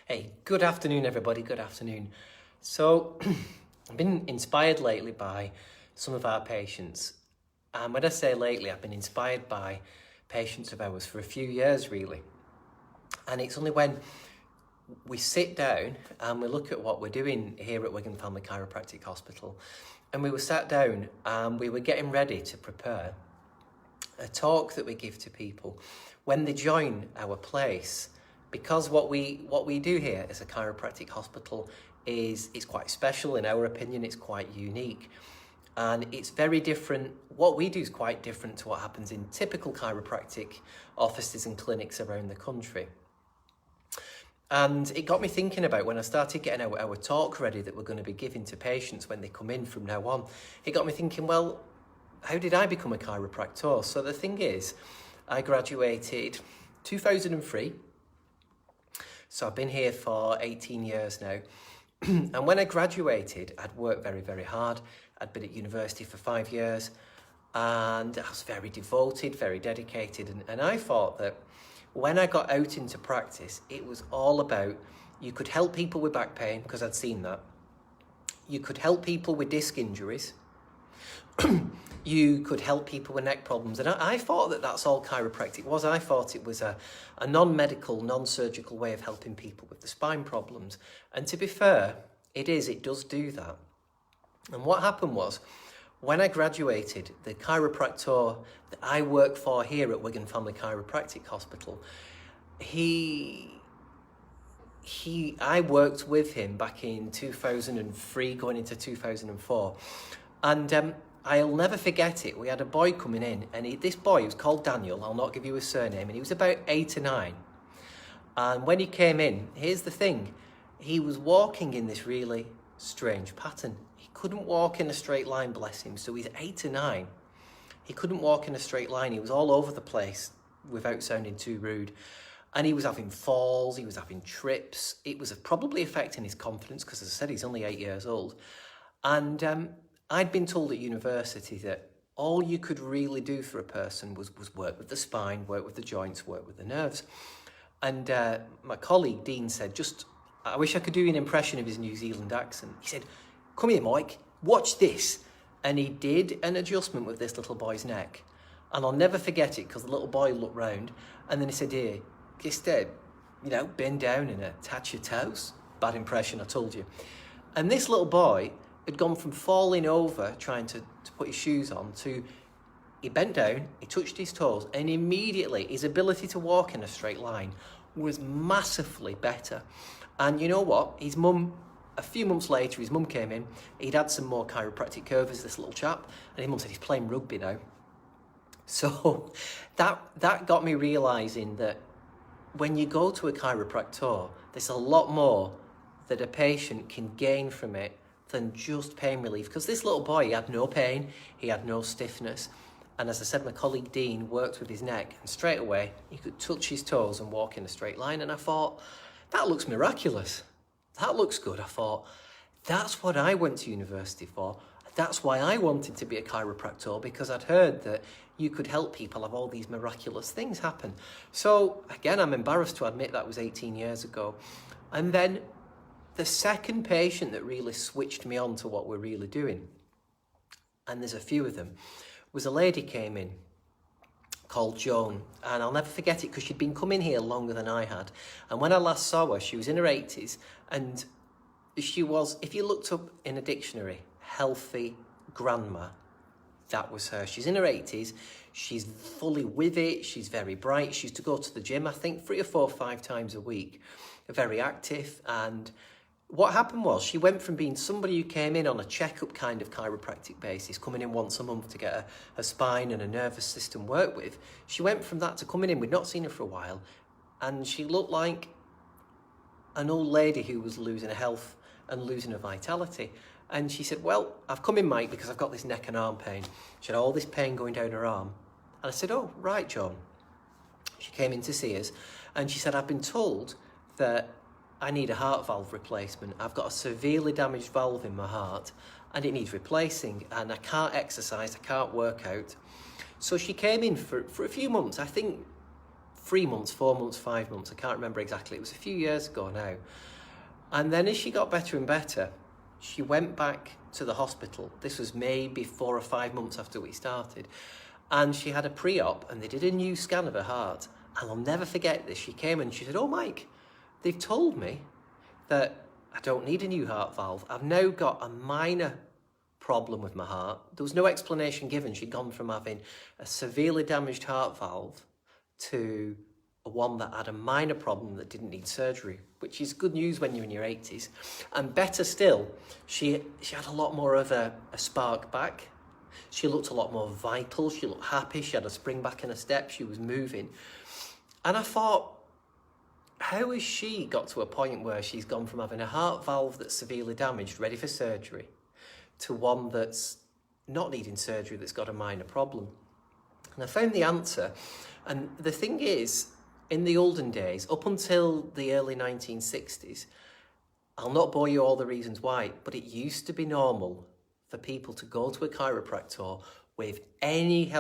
Hey, good afternoon, everybody. Good afternoon. So, I've been inspired lately by some of our patients. And when I say lately, I've been inspired by patients of ours for a few years, really. And it's only when we sit down and we look at what we're doing here at Wigan Family Chiropractic Hospital, and we were sat down and we were getting ready to prepare a talk that we give to people when they join our place. Because what we do here as a chiropractic hospital is quite special. In our opinion, it's quite unique. And it's very different. What we do is quite different to what happens in typical chiropractic offices and clinics around the country. And it got me thinking about when I started getting our talk ready that we're going to be giving to patients when they come in from now on. It got me thinking, well, how did I become a chiropractor? So the thing is, I graduated 2003. So I've been here for 18 years now. And when I graduated, I'd worked very, very hard. I'd been at university for 5 years and I was very devoted, very dedicated. And I thought that when I got out into practice, it was all about, you could help people with back pain, because I'd seen that. You could help people with disc injuries. You could help people with neck problems. And I thought that that's all chiropractic was. I thought it was a non-medical, non-surgical way of helping people with the spine problems. And to be fair, it does do that. And what happened was, when I graduated, the chiropractor that I work for here at Wigan Family Chiropractic Hospital, I worked with him back in 2003, going into 2004. And I'll never forget it. We had a boy coming in, and this boy was called Daniel. I'll not give you his surname, and he was about 8 or 9. And when he came in, here's the thing. He was walking in this really strange pattern. He couldn't walk in a straight line, bless him. So he's 8 or 9. He couldn't walk in a straight line. He was all over the place without sounding too rude. And he was having falls, he was having trips. It was probably affecting his confidence because, as I said, he's only 8 years old. And I'd been told at university that all you could really do for a person was work with the spine, work with the joints, work with the nerves. And my colleague, Dean, said, I wish I could do an impression of his New Zealand accent. He said, "Come here, Mike, watch this." And he did an adjustment with this little boy's neck. And I'll never forget it because the little boy looked round and then he said, "Here, just, bend down and touch your toes." Bad impression, I told you. And this little boy had gone from falling over, trying to put his shoes on, to he bent down, he touched his toes, and immediately his ability to walk in a straight line was massively better. And you know what? His mum, a few months later, his mum came in, he'd had some more chiropractic curves, this little chap, and his mum said he's playing rugby now. So that got me realising that when you go to a chiropractor, there's a lot more that a patient can gain from it than just pain relief. Because this little boy, he had no pain, he had no stiffness. And as I said, my colleague Dean worked with his neck, and straight away he could touch his toes and walk in a straight line. And I thought, that looks miraculous. That looks good. I thought, that's what I went to university for. That's why I wanted to be a chiropractor, because I'd heard that you could help people have all these miraculous things happen. So again, I'm embarrassed to admit that was 18 years ago. And then the second patient that really switched me on to what we're really doing, and there's a few of them, was a lady came in called Joan. And I'll never forget it because she'd been coming here longer than I had. And when I last saw her, she was in her 80s. And she was, if you looked up in a dictionary, healthy grandma, that was her. She's in her 80s. She's fully with it. She's very bright. She used to go to the gym, I think, 3 or 4 or 5 times a week. Very active. And what happened was she went from being somebody who came in on a checkup kind of chiropractic basis, coming in once a month to get her spine and her nervous system worked with. She went from that to coming in, we'd not seen her for a while, and she looked like an old lady who was losing her health and losing her vitality. And she said, "Well, I've come in, Mike, because I've got this neck and arm pain." She had all this pain going down her arm. And I said, "Oh, right, John." She came in to see us, and she said, "I've been told that I need a heart valve replacement. I've got a severely damaged valve in my heart and it needs replacing, and I can't exercise, I can't work out." So she came in for a few months, I think 3 months, 4 months, 5 months. I can't remember exactly. It was a few years ago now. And then as she got better and better, she went back to the hospital. This was maybe 4 or 5 months after we started. And she had a pre-op and they did a new scan of her heart. And I'll never forget this. She came and she said, "Oh, Mike, they've told me that I don't need a new heart valve. I've now got a minor problem with my heart." There was no explanation given. She'd gone from having a severely damaged heart valve to one that had a minor problem that didn't need surgery, which is good news when you're in your 80s. And better still, she had a lot more of a spark back. She looked a lot more vital. She looked happy. She had a spring back in her step. She was moving. And I thought, how has she got to a point where she's gone from having a heart valve that's severely damaged, ready for surgery, to one that's not needing surgery, that's got a minor problem? And I found the answer. And the thing is, in the olden days, up until the early 1960s, I'll not bore you all the reasons why, but it used to be normal for people to go to a chiropractor with any health